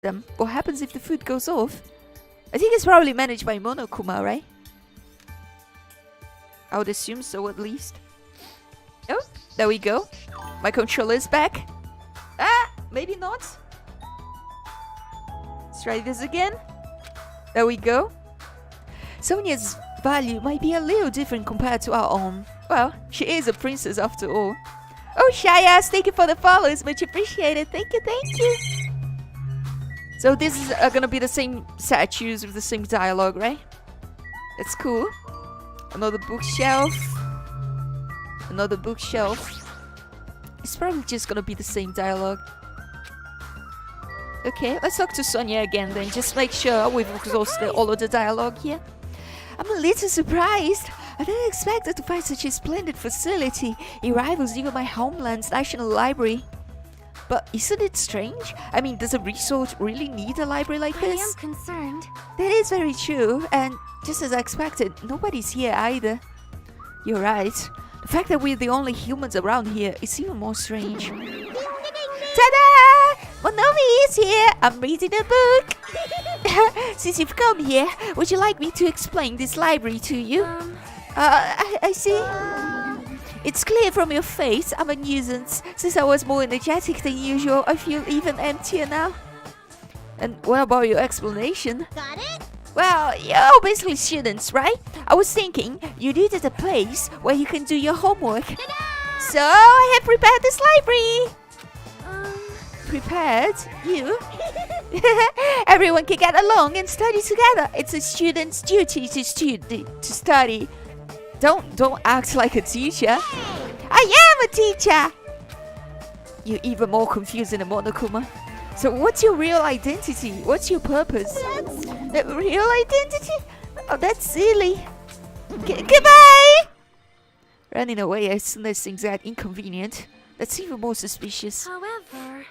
them. What happens if the food goes off? I think it's probably managed by Monokuma, right? I would assume so, at least. Oh, there we go. My controller is back. Ah, maybe not. Let's try this again. There we go. Sonia's value might be a little different compared to our own. Well, she is a princess after all. Oh, Shayas, thank you for the follows. Much appreciated. Thank you, thank you. So this is gonna be the same statues with the same dialogue, right? That's cool. Another bookshelf. Another bookshelf. It's probably just gonna be the same dialogue. Okay, let's talk to Sonia again then. Just make sure we've exhausted all of the dialogue here. I'm a little surprised. I didn't expect to find such a splendid facility. It rivals even my homeland's National Library. But isn't it strange? I mean, does a resort really need a library like this? I am concerned. That is very true, and just as I expected, nobody's here either. You're right. The fact that we're the only humans around here is even more strange. Ta-da! Monomi is here! I'm reading a book! Since you've come here, would you like me to explain this library to you? I see. It's clear from your face I'm a nuisance. Since I was more energetic than usual, I feel even emptier now. And what about your explanation? Got it? Well, you're basically students, right? I was thinking you needed a place where you can do your homework. Ta-da! So I have prepared this library. Prepared? You? Everyone can get along and study together. It's a student's duty to study. Don't act like a teacher. I am a teacher. You're even more confusing than Monokuma. So what's your real identity? What's your purpose? Real identity? Oh, that's silly. Goodbye! Running away as soon as things get inconvenient. That's even more suspicious. However,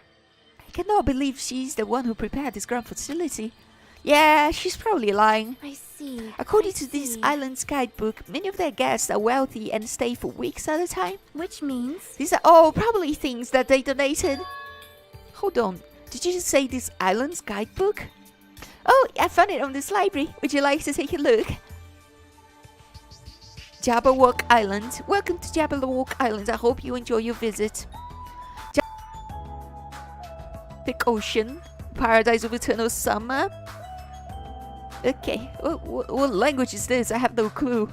I cannot believe she's the one who prepared this grand facility. Yeah, she's probably lying. I see. According to this island's guidebook, many of their guests are wealthy and stay for weeks at a time. Which means? These are all probably things that they donated. Hold on, did you just say this island's guidebook? Oh, I found it on this library. Would you like to take a look? Jabberwock Island. Welcome to Jabberwock Island. I hope you enjoy your visit. Pacific Ocean. Paradise of Eternal Summer. Okay, what language is this? I have no clue.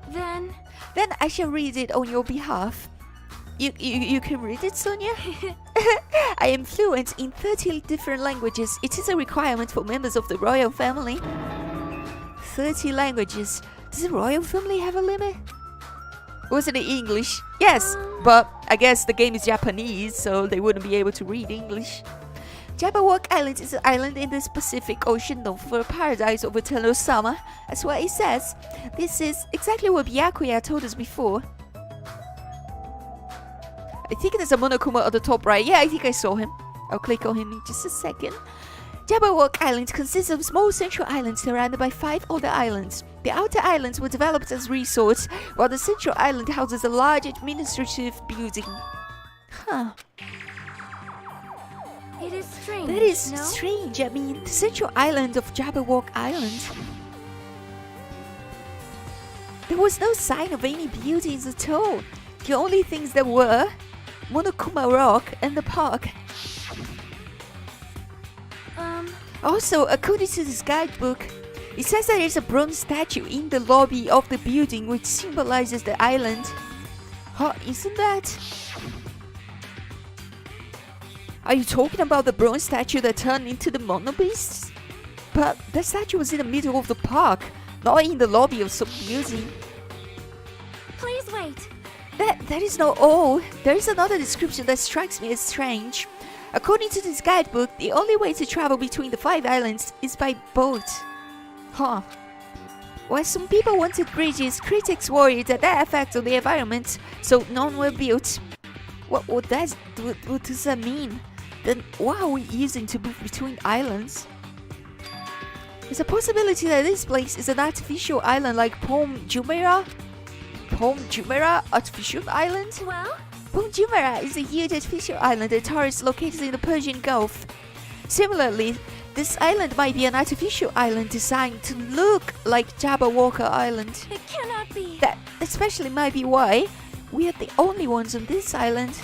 Then I shall read it on your behalf. You can read it, Sonia? I am fluent in 30 different languages. It is a requirement for members of the royal family. 30 languages. Does the royal family have a limit? Was it in English? Yes, but I guess the game is Japanese, so they wouldn't be able to read English. Jabberwock Island is an island in the Pacific Ocean known for a paradise of eternal summer. That's what it says. This is exactly what Byakuya told us before. I think there's a Monokuma at the top right. Yeah, I think I saw him. I'll click on him in just a second. Jabberwock Island consists of small central islands surrounded by 5 other islands. The outer islands were developed as resorts, while the central island houses a large administrative building. Huh. it is strange. That is no? strange. I mean, the central island of Jabberwock Island. There was no sign of any buildings at all. The only things there were Monokuma Rock and the park. Also, according to this guidebook, it says that there's a bronze statue in the lobby of the building which symbolizes the island. Huh, isn't that? Are you talking about the bronze statue that turned into the Mono Beasts? But that statue was in the middle of the park, not in the lobby of some building. Please wait. That is not all. There is another description that strikes me as strange. According to this guidebook, the only way to travel between the 5 islands is by boat. Huh. While some people wanted bridges, critics worried that effect on the environment, so none were built. What does that mean? Then what are we using to move between islands? There's a possibility that this place is an artificial island like Palm Jumeirah? Palm Jumeirah Artificial Island? Well, Bom Jumeirah is a huge artificial island that tourists located in the Persian Gulf. Similarly, this island might be an artificial island designed to look like Jabberwocker Island. It cannot be. That especially might be why we are the only ones on this island.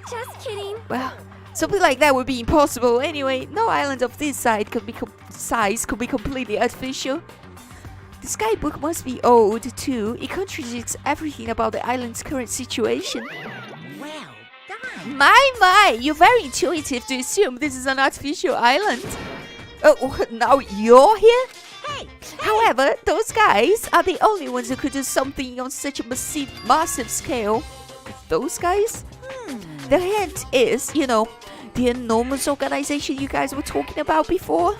Just kidding. Well, something like that would be impossible anyway. No island of this size could be completely artificial. This guidebook must be old too. It contradicts everything about the island's current situation. Well done. My, you're very intuitive to assume this is an artificial island. Oh, now you're here? Hey, However, those guys are the only ones who could do something on such a massive scale. Those guys? The hint is, you know, the enormous organization you guys were talking about before.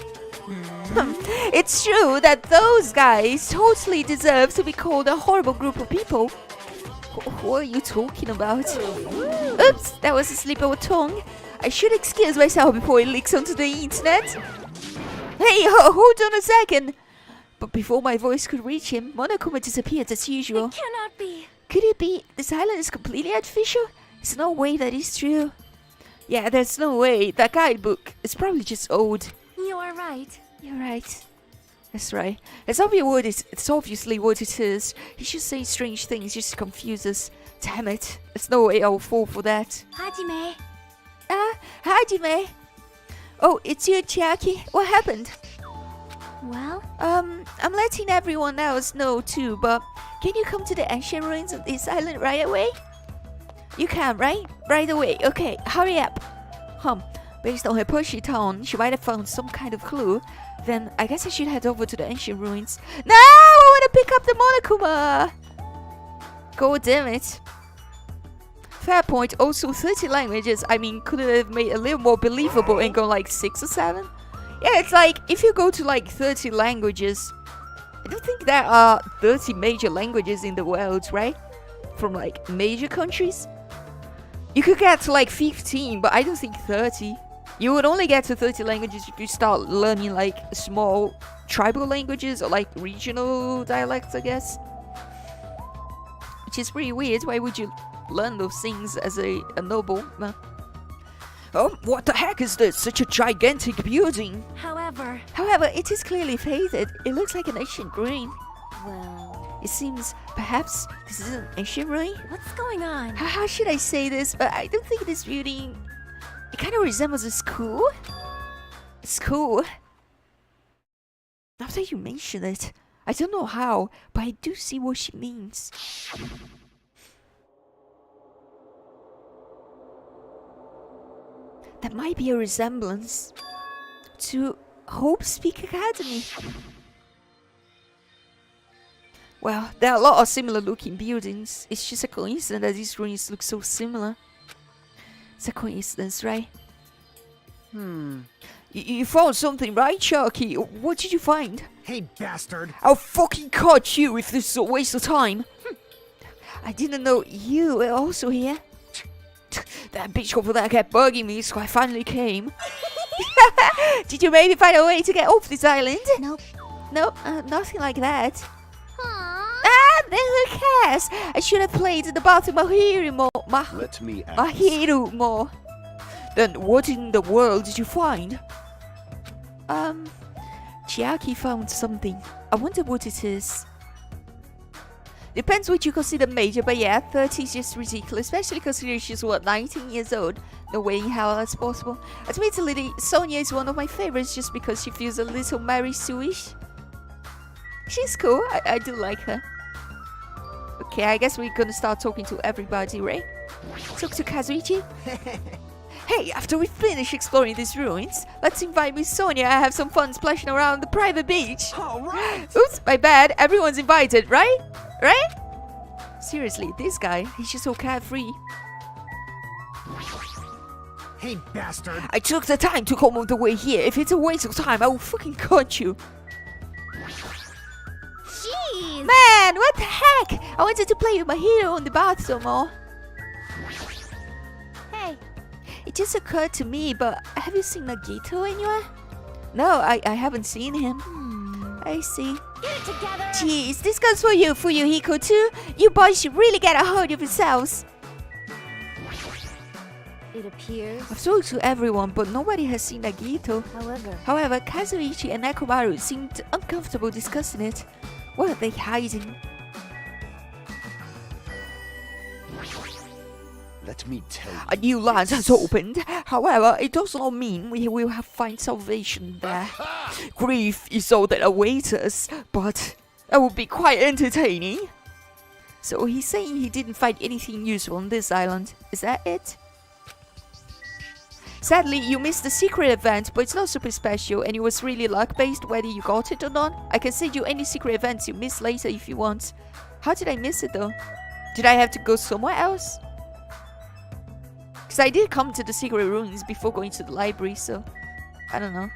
It's true that those guys totally deserve to be called a horrible group of people. What are you talking about? Oops, that was a slip of a tongue. I should excuse myself before it leaks onto the internet. Hey, hold on a second. But before my voice could reach him, Monokuma disappeared as usual. It cannot be. Could it be this island is completely artificial? There's no way that is true. Yeah, there's no way. That guidebook is probably just old. You are right. You're right. That's right. It's obviously what it is. He's just saying strange things just to confuse us. Damn it. There's no way I'll fall for that. Hajime. Hajime. Oh, it's you, Chiaki. What happened? Well, I'm letting everyone else know too, but can you come to the ancient ruins of this island right away? You can, right? Right away. Okay, hurry up. Based on her pushy tone, she might have found some kind of clue. Then I guess I should head over to the ancient ruins. No! I want to pick up the Monokuma! God damn it. Fair point. Also, 30 languages. I mean, could it have made it a little more believable and gone like 6 or 7? Yeah, it's like, if you go to like 30 languages, I don't think there are 30 major languages in the world, right? From like major countries. You could get to like 15, but I don't think 30. You would only get to 30 languages if you start learning like small tribal languages or like regional dialects, I guess. Which is pretty weird. Why would you learn those things as a noble? Oh, what the heck is this? Such a gigantic building. however, It is clearly faded. It looks like an ancient ruin. well, It seems perhaps this is an ancient ruin. what's going on? How should I say this? But I don't think this building. It kind of resembles a school. A school. After you mention it, I don't know how, but I do see what she means. That might be a resemblance to Hope Speak Academy. Well, there are a lot of similar looking buildings. It's just a coincidence that these ruins look so similar. It's a coincidence, right? You found something, right, Sharky? What did you find? hey, bastard. I'll fucking cut you if this is a waste of time. I didn't know you were also here. That bitch over there kept bugging me, so I finally came. Did you maybe find a way to get off this island? Nope. Nope, nothing like that. Aww. Then who cares? I should have played in the bathroom more. Let me ask. Mahiru more. Then what in the world did you find? Chiaki found something. I wonder what it is. Depends what you consider major, but yeah, 30 is just ridiculous, especially considering she's, what, 19 years old? No way in hell that's possible. Admittedly, Sonia is one of my favorites just because she feels a little Mary Sue-ish. She's cool, I do like her. Okay, I guess we're gonna start talking to everybody, right? Talk to Kazuichi. Hey, after we finish exploring these ruins, let's invite Miss Sonia and have some fun splashing around the private beach. Alright. Oops, my bad. Everyone's invited, right? Right? Seriously, this guy, he's just so carefree. Hey, bastard. I took the time to come all the way here. If it's a waste of time, I will fucking cut you. Jeez. Man, what the heck? I wanted to play with my hero in the bathroom more. Hey, It just occurred to me, but have you seen Nagito anywhere? No, I haven't seen him. I see. get it together. Jeez, this goes for you, Hiko too. You boys should really get a hold of yourselves. It appears. I've told to everyone, but nobody has seen Nagito. However, Kazuichi and Nekomaru seemed uncomfortable discussing it. What are they hiding? Let me tell you. A new land has opened. However, it does not mean we will have find salvation there. Grief is all that awaits us, but that would be quite entertaining. So he's saying he didn't find anything useful on this island. Is that it? Sadly, you missed the secret event, but it's not super special and it was really luck-based whether you got it or not. I can send you any secret events you missed later if you want. How did I miss it though? Did I have to go somewhere else? Because I did come to the secret ruins before going to the library, so I don't know.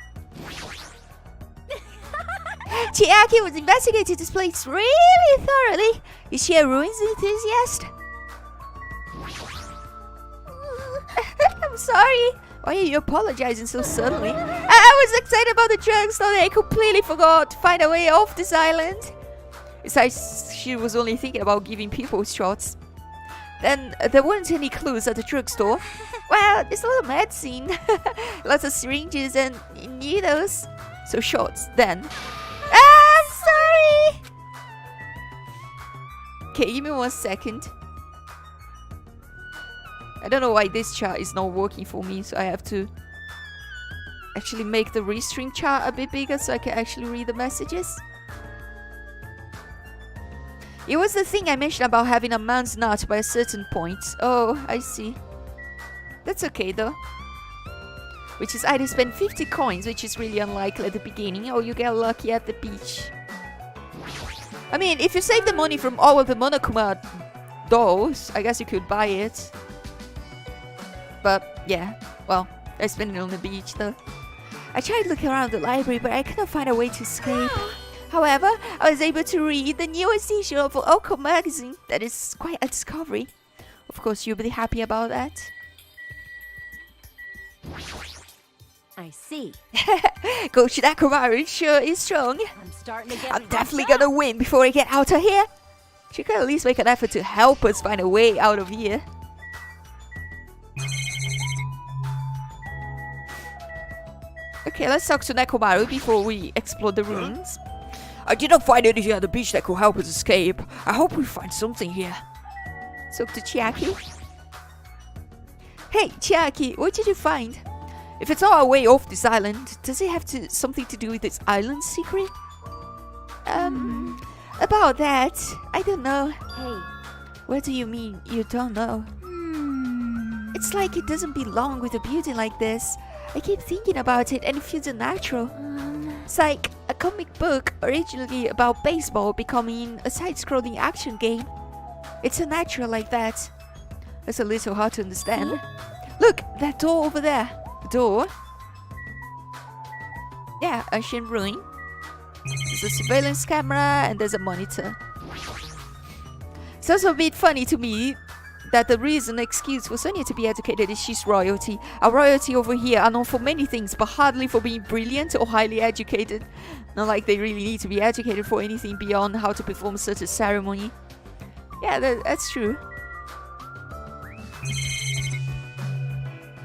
Chiaki was investigating this place really thoroughly. Is she a ruins enthusiast? I'm sorry. Why are you apologizing so suddenly? I was excited about the drugstore that I completely forgot to find a way off this island. Besides, she was only thinking about giving people shots. Then there weren't any clues at the drugstore. Well, there's a little medicine. Lots of syringes and needles. So shots, then. I'm sorry! Okay, give me 1 second. I don't know why this chart is not working for me, so I have to actually make the restring chart a bit bigger so I can actually read the messages. It was the thing I mentioned about having a man's nut by a certain point. Oh, I see. That's okay though. Which is either spend 50 coins, which is really unlikely at the beginning, or you get lucky at the beach. I mean, if you save the money from all of the Monokuma dolls, I guess you could buy it. But yeah, well, I spent it on the beach though. I tried looking around the library, but I couldn't find a way to escape. However, I was able to read the newest issue of Oko magazine. That is quite a discovery. Of course, you'll be happy about that. I see. Coach Nakomaru sure is strong. I'm starting to get. I'm definitely gonna win before I get out of here. She can at least make an effort to help us find a way out of here. Okay, let's talk to Nekomaru before we explore the ruins. I didn't find anything at the beach that could help us escape. I hope we find something here. Talk to Chiaki. Hey, Chiaki, what did you find? If it's our way off this island, does it have something to do with this island secret? About that, I don't know. Hey. What do you mean you don't know? It's like it doesn't belong with a building like this. I keep thinking about it and it feels unnatural. It's like a comic book originally about baseball becoming a side-scrolling action game. It's unnatural like that. It's a little hard to understand. Look, that door over there. The door? Yeah, ancient ruin. There's a surveillance camera and there's a monitor. It's also a bit funny to me that the reason excuse for Sonia to be educated is she's royalty. Our royalty over here are known for many things, but hardly for being brilliant or highly educated. Not like they really need to be educated for anything beyond how to perform such a ceremony. Yeah, that's true.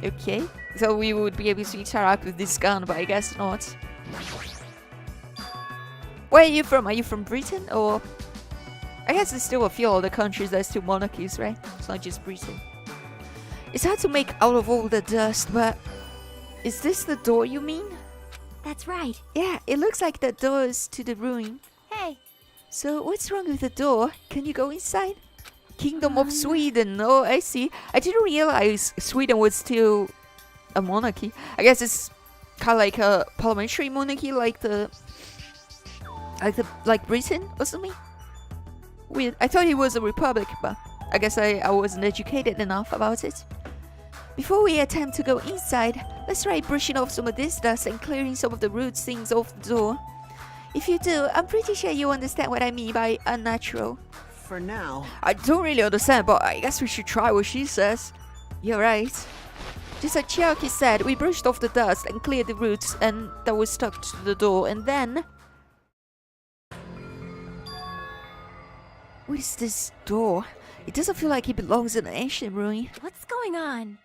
Okay, so we would be able to interact with this gun, but I guess not. Where are you from? Are you from Britain or... I guess there's still a few other countries that are still monarchies, right? It's not just Britain. It's hard to make out of all the dust, but... Is this the door you mean? That's right. Yeah, it looks like the doors to the ruin. Hey. So what's wrong with the door? Can you go inside? Kingdom of Sweden. Oh, I see. I didn't realize Sweden was still a monarchy. I guess it's kind of like a parliamentary monarchy, like Britain or something. Weird. I thought it was a republic, but I guess I wasn't educated enough about it. Before we attempt to go inside, let's try brushing off some of this dust and clearing some of the rude things off the door. If you do, I'm pretty sure you understand what I mean by unnatural. For now. I don't really understand, but I guess we should try what she says. You're right. Just like Chiaki said, we brushed off the dust and cleared the roots and that was stuck to the door, and then... What is this door? It doesn't feel like it belongs in an ancient ruin. What's going on?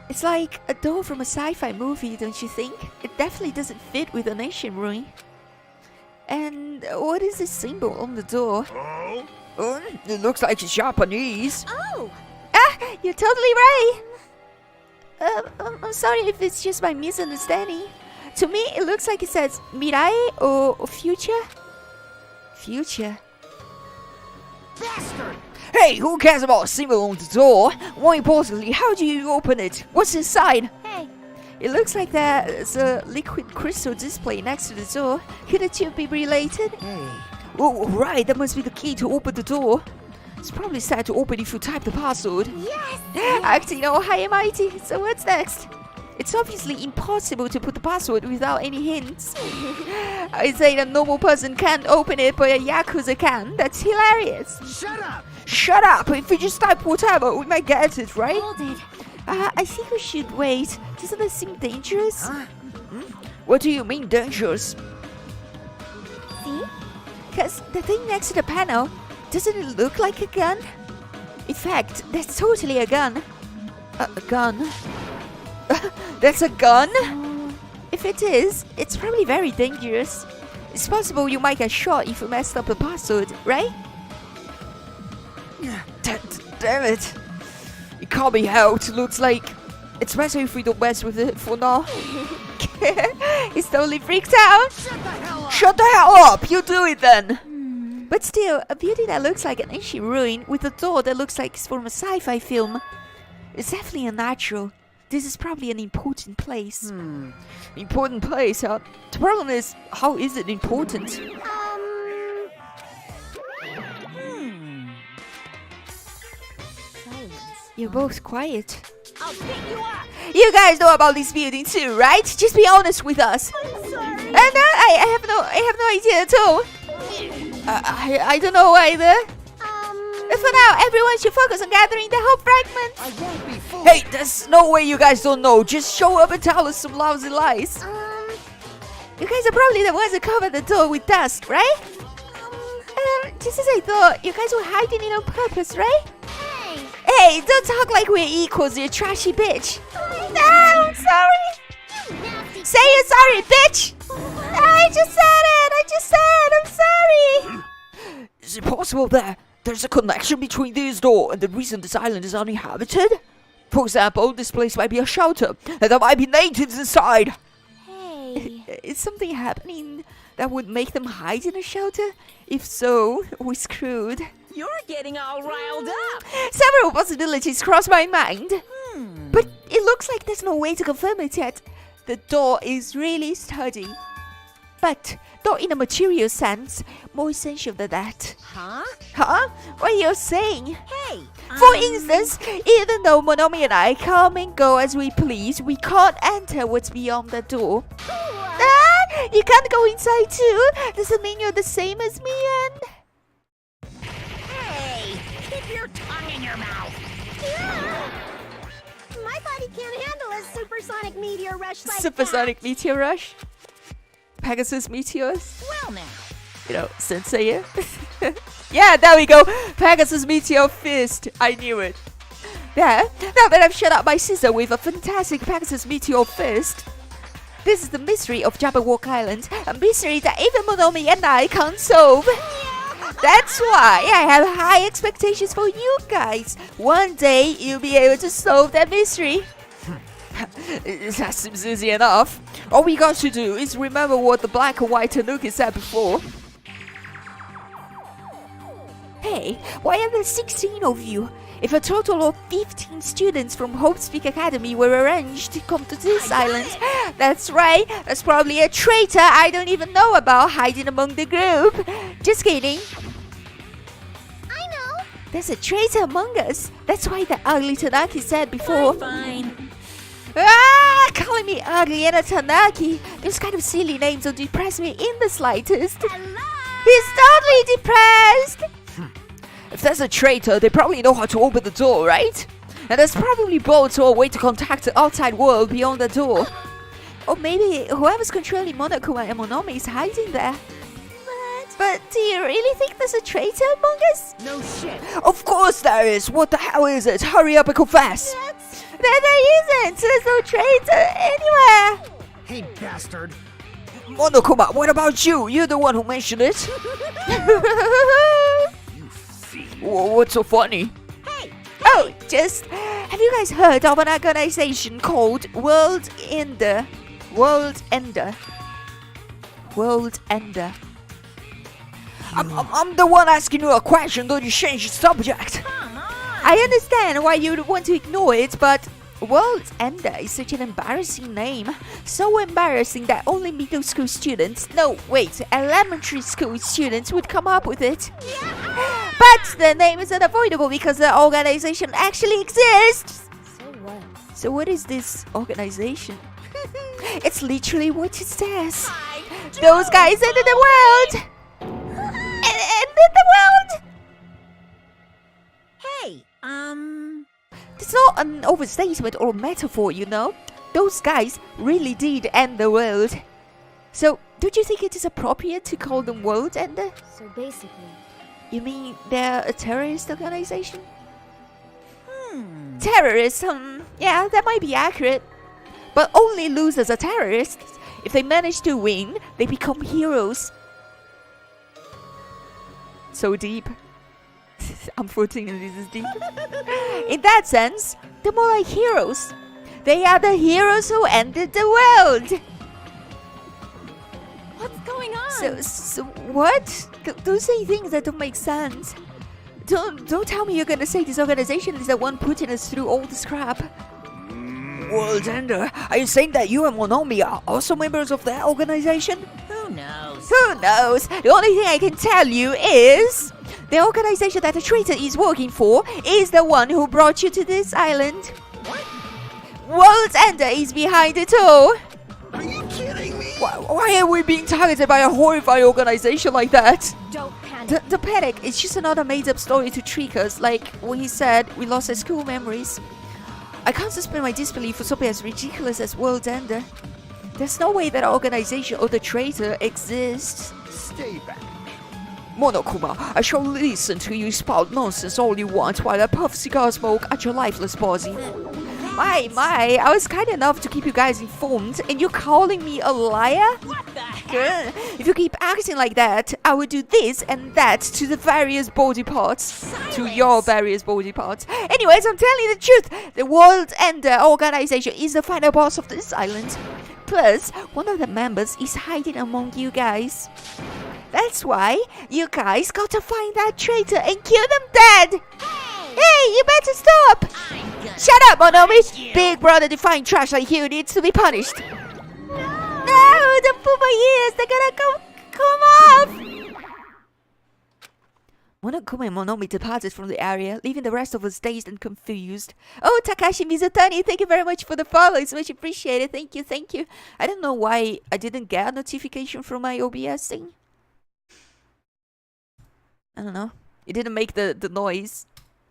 It's like a door from a sci-fi movie, don't you think? It definitely doesn't fit with an ancient ruin. And what is this symbol on the door? It looks like it's Japanese. Oh! Ah, you're totally right! I'm sorry if it's just my misunderstanding. To me, it looks like it says mirai or future. Future. Bastard! Hey, who cares about a symbol on the door? More importantly, how do you open it? What's inside? Hey, It looks like there's a liquid crystal display next to the door. Could the two be related? Hey. Oh, right, that must be the key to open the door. It's probably set to open if you type the password. yes! Acting all high and mighty. So what's next? It's obviously impossible to put the password without any hints. I say a normal person can't open it, but a Yakuza can. That's hilarious. Shut up! Shut up! If we just type whatever, we might get it, right? Hold it. I think we should wait. Doesn't that seem dangerous? Huh? What do you mean, dangerous? See? Because the thing next to the panel, doesn't it look like a gun? In fact, that's totally a gun. A gun? That's a gun? If it is, it's probably very dangerous. It's possible you might get shot if you messed up the password, right? Damn it. It can't be helped. Looks like it's better if we don't mess with it for now. He's totally freaked out. Shut the hell up! Shut the hell up! You do it then! But still, a building that looks like an ancient ruin with a door that looks like it's from a sci-fi film. It's definitely unnatural. This is probably an important place. Important place, huh? The problem is, how is it important? Silence. You're both quiet. I'll pick you up! You guys know about this building too, right? Just be honest with us. I'm sorry! And I have no idea at all. I don't know either. For now, everyone should focus on gathering the whole fragments. I won't be fooled! Hey, there's no way you guys don't know. Just show up and tell us some lousy lies. You guys are probably the ones that covered the door with dust, right? Just as I thought, you guys were hiding it on purpose, right? Hey! Hey, don't talk like we're equals, you trashy bitch. No, I'm sorry. You nasty... Say you're sorry, bitch. I just said, I'm sorry. Is it possible that there's a connection between this door and the reason this island is uninhabited? For example, this place might be a shelter, and there might be natives inside. Hey. Is something happening that would make them hide in a shelter? If so, we're screwed. You're getting all riled up. Several possibilities cross my mind. But it looks like there's no way to confirm it yet. The door is really sturdy. But, not in a material sense, more essential than that. Huh? Huh? What are you saying? Hey! For instance, even though Monomi and I come and go as we please, we can't enter what's beyond the door. Ah, you can't go inside too? Does it mean you're the same as me and... Hey! Keep your tongue in your mouth! My body can't handle a supersonic meteor rush like Supersonic Meteor Rush? Pegasus Meteors? Well now. You know, Sensei. Yeah, there we go. Pegasus Meteor Fist. I knew it. Yeah, now that I've shut up my sister with a fantastic Pegasus Meteor Fist. This is the mystery of Jabberwock Island. A mystery that even Monomi and I can't solve. That's why I have high expectations for you guys. One day you'll be able to solve that mystery. That seems easy enough. All we got to do is remember what the black and white tanuki said before. Hey, why are there 16 of you? If a total of 15 students from Hope Speak Academy were arranged to come to this island, that's right, there's probably a traitor I don't even know about hiding among the group. Just kidding. I know. There's a traitor among us. That's why the ugly Tanaki said before. Fine. Ah, calling me ugly and a Tanaki. Those kind of silly names don't depress me in the slightest. He's totally depressed. If there's a traitor, they probably know how to open the door, right? And there's probably boats or a way to contact the outside world beyond the door. Or maybe whoever's controlling Monokuma and Monomi is hiding there. But do you really think there's a traitor among us? No shit! Of course there is! What the hell is it? Hurry up and confess! There isn't. There's no traitor anywhere. Hey, bastard. Monokuma, what about you? You're the one who mentioned it. You fiend. What's so funny? Oh, just have you guys heard of an organization called World Ender? World Ender. World Ender. I'm the one asking you a question, don't you change the subject? I understand why you would want to ignore it, but World Ender is such an embarrassing name. So embarrassing that only middle school students, no, wait, elementary school students would come up with it. But the name is unavoidable because the organization actually exists. So what? So what is this organization? It's literally what it says. Those guys ended the world. Ended the world. Hey, It's not an overstatement or metaphor, you know. Those guys really did end the world. So, don't you think it is appropriate to call them world ender? So basically, You mean they're a terrorist organization? Terrorists, yeah, that might be accurate. But only losers are terrorists. If they manage to win, they become heroes. So deep. Unfortunately, this is deep. In that sense, they're more like heroes. They are the heroes who ended the world. what's going on? So what? Don't say things that don't make sense. Don't tell me you're gonna say this organization is the one putting us through all this crap. World Ender, are you saying that you and Monomi are also members of that organization? who knows? Who knows? The only thing I can tell you is the organization that the traitor is working for is the one who brought you to this island. World's Ender is behind it all. Are you kidding me? Why are we being targeted by a horrifying organization like that? Don't panic. The panic is just another made-up story to trick us, like when he said we lost our school memories. I can't suspend my disbelief for something as ridiculous as World Ender. There's no way that our organization or the traitor exists. Stay back. Monokuma, I shall listen to you spout nonsense all you want while I puff cigar smoke at your lifeless body. My, I was kind enough to keep you guys informed, and you're calling me a liar? What the heck? Good. If you keep acting like that, I will do this and that to the various body parts. To your various body parts. Anyways, I'm telling you the truth. The World Ender organization is the final boss of this island. Plus, one of the members is hiding among you guys. That's why you guys got to find that traitor and kill them dead. Hey, you better stop. Shut up, Monomi. Big brother defying trash like you needs to be punished. No, don't pull my ears. They're gonna come off. Monokuma and Monomi departed from the area, leaving the rest of us dazed and confused. Oh, Takashi Mizutani, thank you very much for the follow. It's much appreciated. Thank you, thank you. I don't know why I didn't get a notification from my OBS thing. I don't know. It didn't make the noise.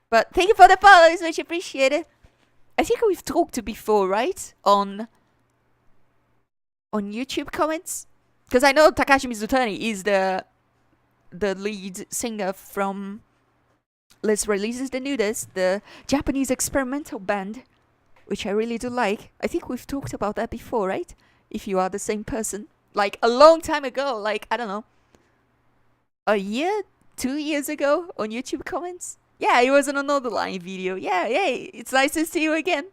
But thank you for the follow. It's much appreciated. I think we've talked before, right? On YouTube comments. Because I know Takashi Mizutani is the lead singer from Let's Releases the Nudist, the Japanese experimental band, which I really do like. I think we've talked about that before, right? If you are the same person. Like a long time ago, like, I don't know, a year, 2 years ago on YouTube comments. Yeah, it was an another line video. Yeah, yay, it's nice to see you again.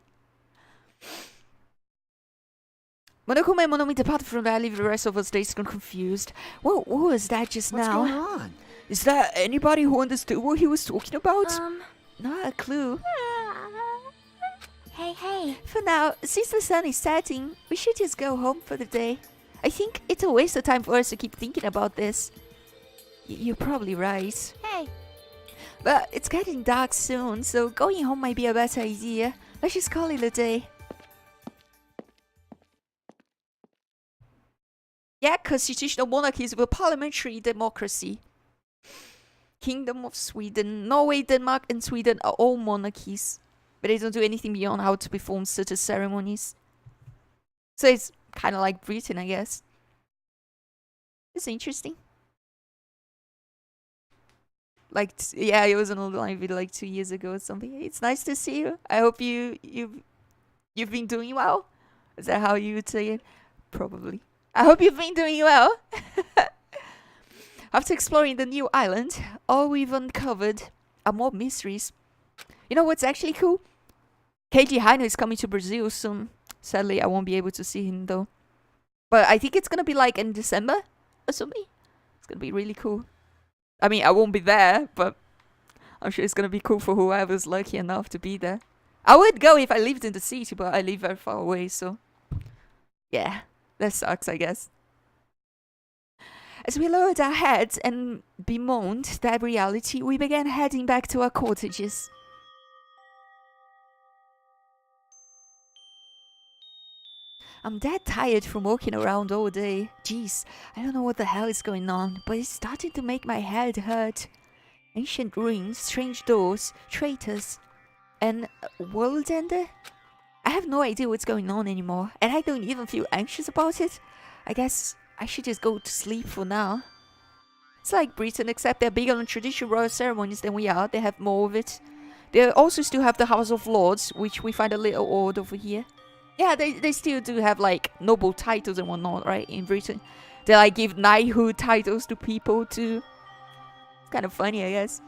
Monokuma and Monomi departed from there, leaving the rest of us dazed and confused. What was that just What's now? going on? Is there anybody who understood what he was talking about? Not a clue. Hey. For now, since the sun is setting, we should just go home for the day. I think it's a waste of time for us to keep thinking about this. You're probably right. Hey. But it's getting dark soon, so going home might be a better idea. Let's just call it a day. Yeah, constitutional monarchies were parliamentary democracy. Kingdom of Sweden, Norway, Denmark, and Sweden are all monarchies. But they don't do anything beyond how to perform certain ceremonies. So it's kind of like Britain, I guess. It's interesting. Yeah, it was an online video like 2 years ago or something. It's nice to see you. I hope you You've been doing well? Is that how you would say it? Probably. I hope you've been doing well. After exploring the new island, all we've uncovered are more mysteries. You know what's actually cool? KG Haino is coming to Brazil soon. Sadly, I won't be able to see him though. But I think it's gonna be like in December or something. It's gonna be really cool. I mean, I won't be there, but I'm sure it's gonna be cool for whoever's lucky enough to be there. I would go if I lived in the city, but I live very far away, so... yeah, that sucks, I guess. As we lowered our heads and bemoaned that reality, we began heading back to our cottages. I'm dead tired from walking around all day. Jeez, I don't know what the hell is going on, but it's starting to make my head hurt. Ancient ruins, strange doors, traitors, and world ender? I have no idea what's going on anymore, and I don't even feel anxious about it. I guess I should just go to sleep for now. It's like Britain, except they're bigger on traditional royal ceremonies than we are. They have more of it. They also still have the House of Lords, which we find a little odd over here. Yeah, they still do have like noble titles and whatnot, right, in Britain. They like give knighthood titles to people too. It's kind of funny, I guess.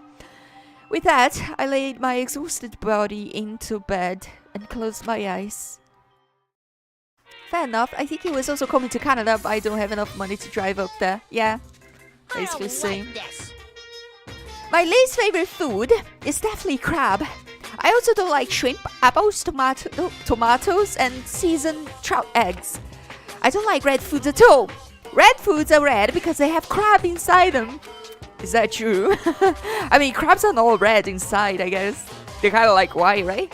With that, I laid my exhausted body into bed and closed my eyes. Fair enough, I think he was also coming to Canada, but I don't have enough money to drive up there. Yeah, basically the same. My least favorite food is definitely crab. I also don't like shrimp, apples, tomatoes, and seasoned trout eggs. I don't like red foods at all. Red foods are red because they have crab inside them. Is that true? I mean, crabs are not all red inside, I guess. They're kind of like white, right?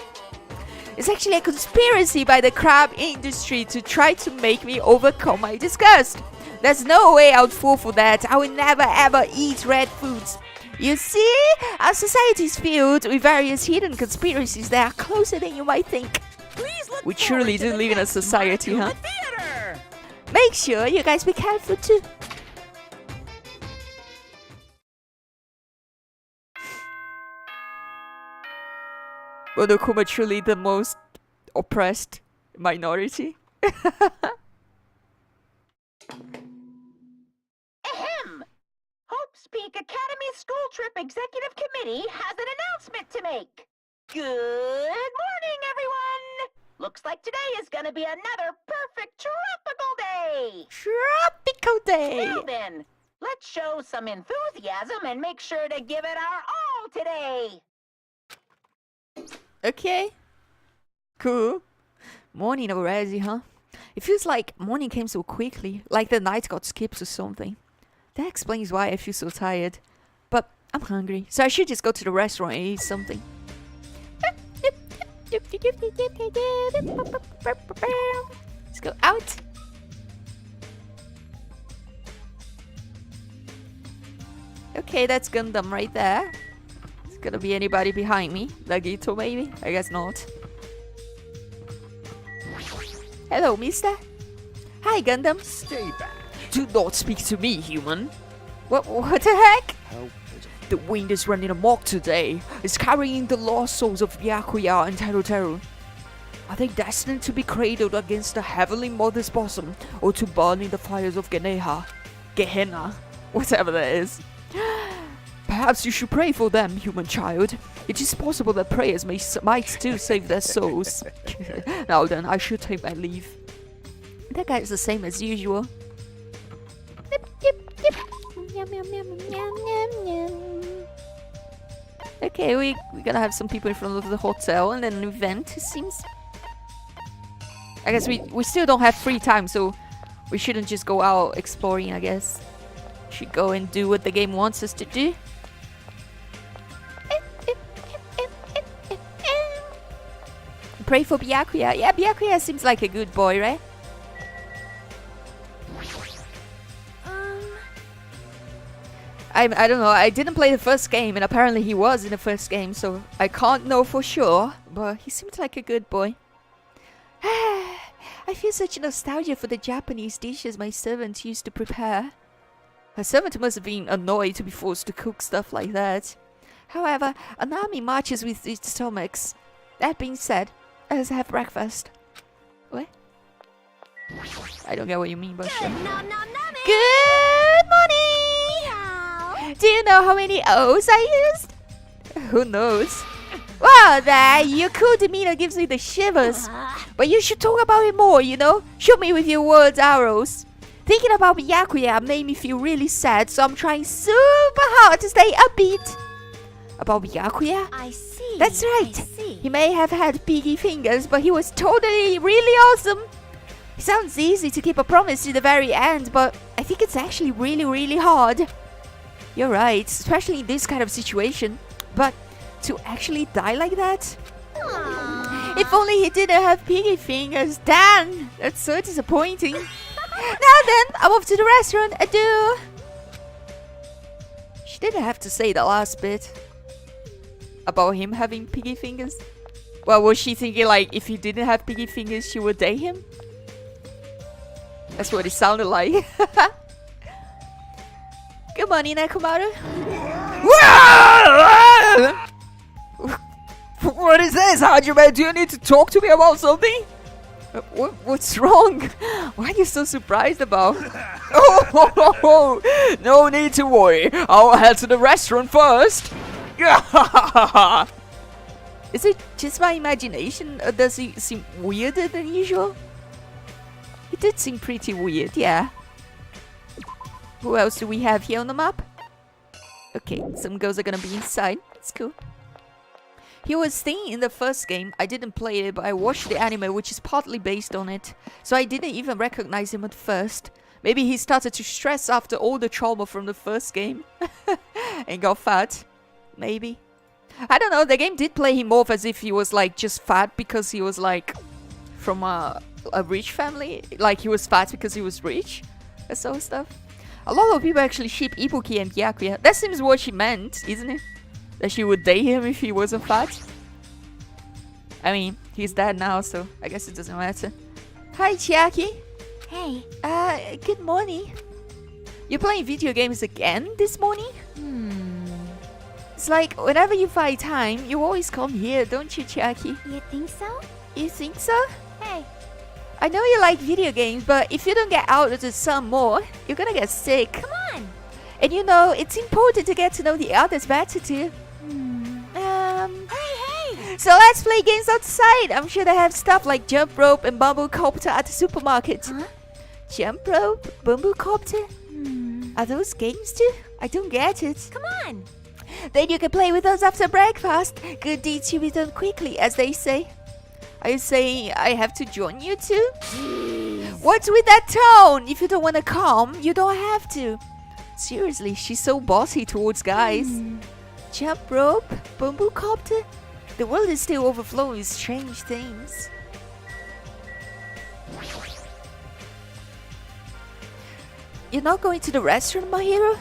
It's actually a conspiracy by the crab industry to try to make me overcome my disgust. There's no way I'd fall for that. I would never ever eat red foods. You see, our society is filled with various hidden conspiracies that are closer than you might think. We truly do live in a society, huh? Make sure you guys be careful too. Monokuma truly the most oppressed minority. Ahem! Hope's Peak Academy School Trip Executive Committee has an announcement to make. Good morning, everyone! Looks like today is gonna be another perfect tropical day! Tropical day! Now then, let's show some enthusiasm and make sure to give it our all today! Okay. Cool. Morning already, huh? It feels like morning came so quickly, like the night got skipped or something. That explains why I feel so tired. But I'm hungry, so I should just go to the restaurant and eat something. Let's go out. Okay, that's Gundam right there. Is gonna be anybody behind me? Nagito maybe? I guess not. Hello, mister. Hi, Gundam. Stay back. Do not speak to me, human. What the heck? The wind is running amok today. It's carrying the lost souls of Byakuya and Teru. Are they destined to be cradled against the heavenly mother's bosom, or to burn in the fires of Gehenna, whatever that is? Perhaps you should pray for them, human child. It is possible that prayers might still save their souls. Now then, I should take my leave. That guy is the same as usual. Okay, we're gonna have some people in front of the hotel and then an event, it seems. I guess we still don't have free time, so we shouldn't just go out exploring, I guess. Should go and do what the game wants us to do. Pray for Byakuya. Yeah, Byakuya seems like a good boy, right? I don't know, I didn't play the first game, and apparently he was in the first game, so I can't know for sure, but he seemed like a good boy. I feel such nostalgia for the Japanese dishes my servant used to prepare. Her servant must have been annoyed to be forced to cook stuff like that. However, an army marches with its stomachs. That being said, let's have breakfast. What? I don't get what you mean, but sure. Nom nom nom. Good morning! Do you know how many O's I used? Who knows? Wow, that your cool demeanor gives me the shivers. But you should talk about it more, you know? Shoot me with your words, arrows. Thinking about Byakuya made me feel really sad, so I'm trying super hard to stay upbeat. About Byakuya? I see. That's right. I see. He may have had piggy fingers, but he was totally really awesome. It sounds easy to keep a promise to the very end, but I think it's actually really hard. You're right, especially in this kind of situation. But to actually die like that? If only he didn't have piggy fingers. Damn, that's so disappointing. Now then, I'm off to the restaurant. Adieu. She didn't have to say the last bit about him having piggy fingers. Well, was she thinking like if he didn't have piggy fingers, she would date him? That's what it sounded like. Good morning, Nekomaru. What is this, Hajime? Do you need to talk to me about something? What's wrong? What are you so surprised about? Oh, no need to worry. I'll head to the restaurant first. Is it just my imagination, or does he seem weirder than usual? He did seem pretty weird, yeah. Who else do we have here on the map? Okay, some girls are gonna be inside. It's cool. He was staying in the first game. I didn't play it, but I watched the anime, which is partly based on it. So I didn't even recognize him at first. Maybe he started to stress after all the trauma from the first game. And got fat. Maybe. I don't know, the game did play him off as if he was like just fat because he was like from a rich family. Like he was fat because he was rich. That sort of stuff. A lot of people actually ship Ibuki and Byakuya. That seems what she meant, isn't it? That she would date him if he wasn't fat. I mean, he's dead now, so I guess it doesn't matter. Hi, Chiaki. Hey. Good morning. You're playing video games again this morning? It's like, whenever you find time, you always come here, don't you, Chiaki? You think so? You think so? Hey. I know you like video games, but if you don't get out of the sun more, you're gonna get sick. Come on. And you know, it's important to get to know the others better too. Hey. So let's play games outside. I'm sure they have stuff like jump rope and bamboo copter at the supermarket. Huh? Jump rope, bamboo copter? Are those games too? I don't get it. Come on. Then you can play with us after breakfast. Good deeds should be done quickly, as they say. Are you saying I have to join you too? What's with that tone? If you don't want to come, you don't have to. Seriously, she's so bossy towards guys. Jump rope, bamboo copter. The world is still overflowing with strange things. You're not going to the restaurant, my hero?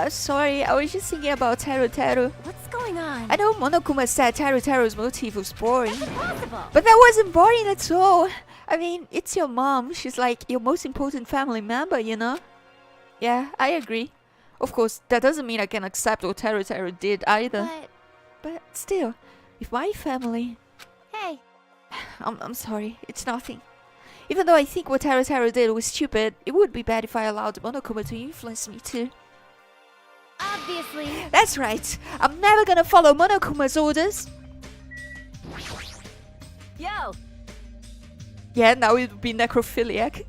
Sorry, I was just thinking about Teru Teru. What's going on? I know Monokuma said Teru Teru's motif was boring. Impossible. But that wasn't boring at all. I mean, it's your mom. She's like your most important family member, you know? Yeah, I agree. Of course, that doesn't mean I can accept what Teru Teru did either. But still, if my family... Hey. I'm sorry, it's nothing. Even though I think what Teru Teru did was stupid, it would be bad if I allowed Monokuma to influence me too. Obviously. That's right. I'm never gonna follow Monokuma's orders. Yo. Yeah, now it would be necrophiliac.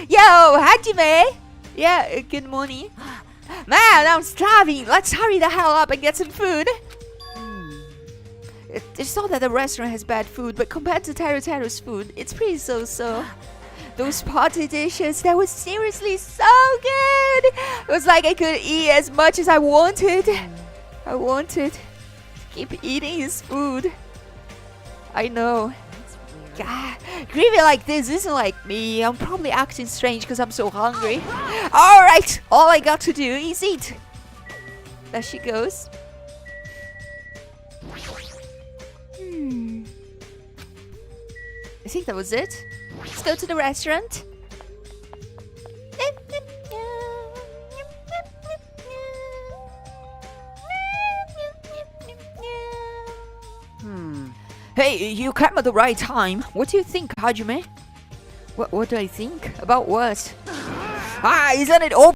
Yo, Hajime! Yeah, good morning. Man, I'm starving. Let's hurry the hell up and get some food. It's not that the restaurant has bad food, but compared to Teru Teru's food, it's pretty so-so. Those party dishes, that was seriously so good. It was like I could eat as much as I wanted. I wanted to keep eating his food. I know. God, grieving like this isn't like me. I'm probably acting strange because I'm so hungry. Alright, all I got to do is eat. There she goes. I think that was it. Let's go to the restaurant. Hey, you came at the right time. What do you think, Hajime? What do I think? About what? Isn't it obvious?